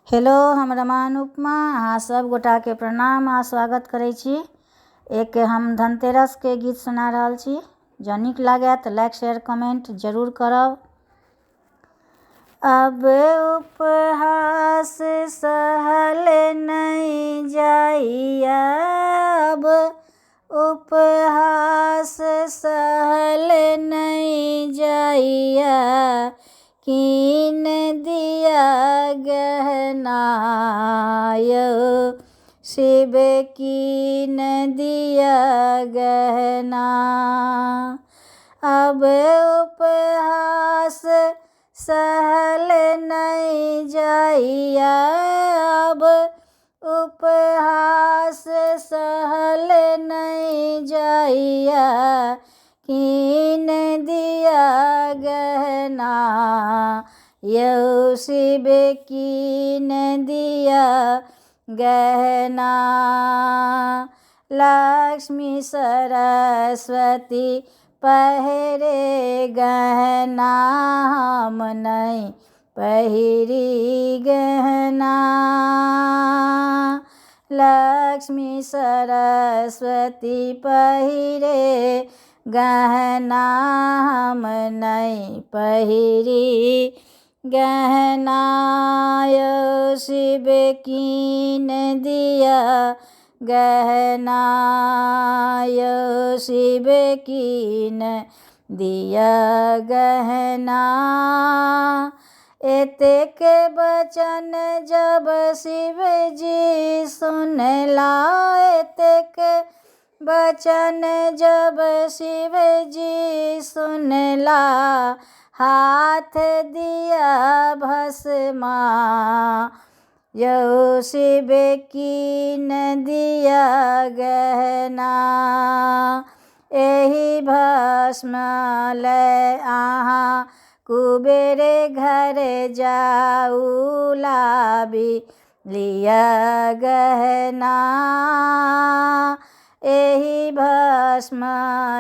Hello, हम रमान उपमा अहाँ सब गोटा के प्रणाम आ स्वागत करै छी। एक हम धनतेरस के गीत सुना रहल छी। जँ नीक लागे तऽ लाइक शेयर कमेंट जरूर करब। अब उपहास सहल नहीं जाइया, अब उपहास सहल नहीं जाइया, कीन दिया गहना यौ शिव कीन दिया गहना। अब उपहास सहल नहीं जाइया, अब उपहास सहल नहीं जाइया, कीन दिया गहना यौ शिव कीन दिया गहना। लक्ष्मी सरस्वती पहिरे गहना, हम नहीं पहिरी गहना। लक्ष्मी सरस्वती पहिरे गहना, हम नहीं पहिरी गहना यौ शिव कीन दिया गहना, यौ शिव कीन दिया गहना। एतेक बचन जब शिव जी सुनला, एतेक बचन जब शिव जी सुनला, हाथ दिया भस्मा यौ शिव कीन दिया गहना। एही भस्म लै अहाँ कुबेर घर जाऊ, लाबी लिया गहना। एही भस्म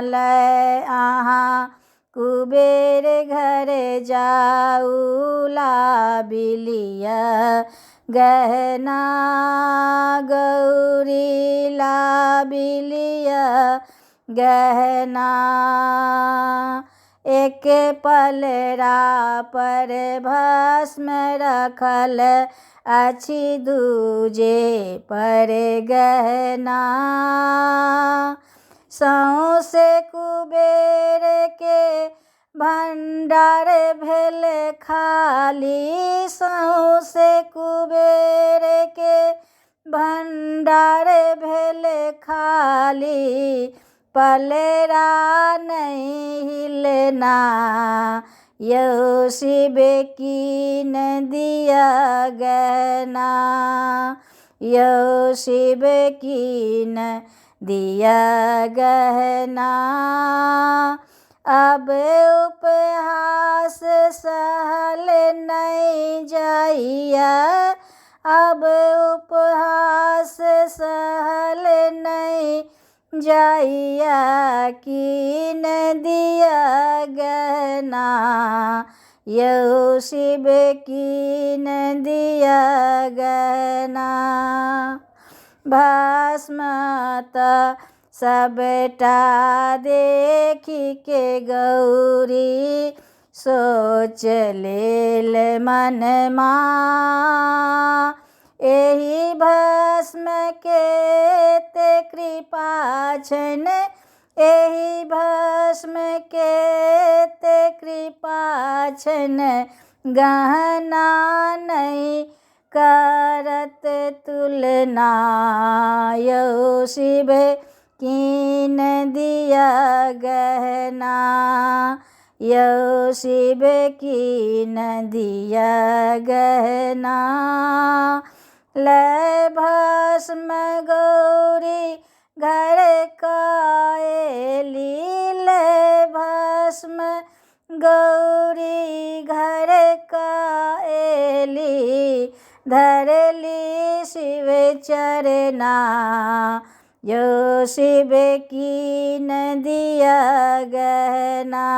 लै अहाँ कुबेर घर जाऊ, लाबी लिया गहना। गौरी लाबी लिया गहना। एक पलरा पर भस्म रखल अछि, दूजे पर गहना। सौंसे कुबेर के भंडार भेल खाली, सौंसे कुबेर के भंडार भेल खाली, पलरा नहीं हिलना यौ शिव कीन दिया गहना, यौ शिव कीन दिया गहना। अब उपहास सहल नहीं जाइया, अब उपहास सहल नहीं जाइया, कीन दिया गहना यौ शिव कीन दिया गहना। भस्म त सबटा देखी के गौरी सोच लेल मनमा, एही भस्म के ते कृपा छन, एही भस्म के ते कृपा छन, गहना नहीं करत तुलना यौ शिव कीन दिया गहना, यौ शिव कीन दिया गहना। लै भस्म गौरी घर काएली, लै भस्म गौरी घर काएली, धरली शिव चरना यौ शिव कीन दिया गहना।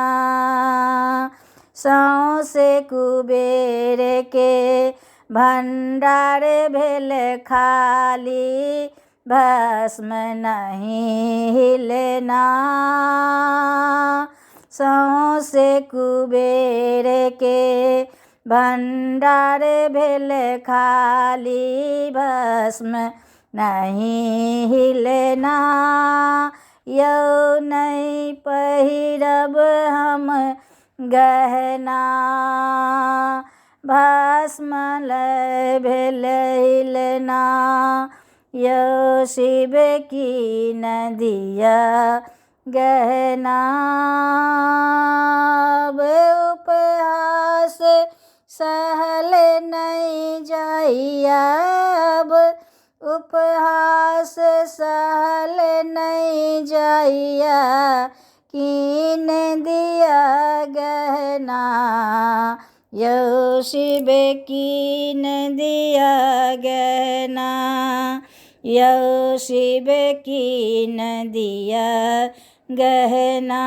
सौंसे कुबेर के भंडार भेल खाली भस्म नहीं हिलना। सौंसे कुबेर के भंडार भेल खाली भस्म नहीं हिलना। यौ नहीं पहिरब हम गहना भस्म भेल हिलना। यौ शिव की नदिया गहना। उपहास सहल नहीं जाइया अब उपहास सहल नहीं जाइया। कीन दिया गहना यौ शिव कीन दिया गहना। यौ शिव कीन दिया गहना।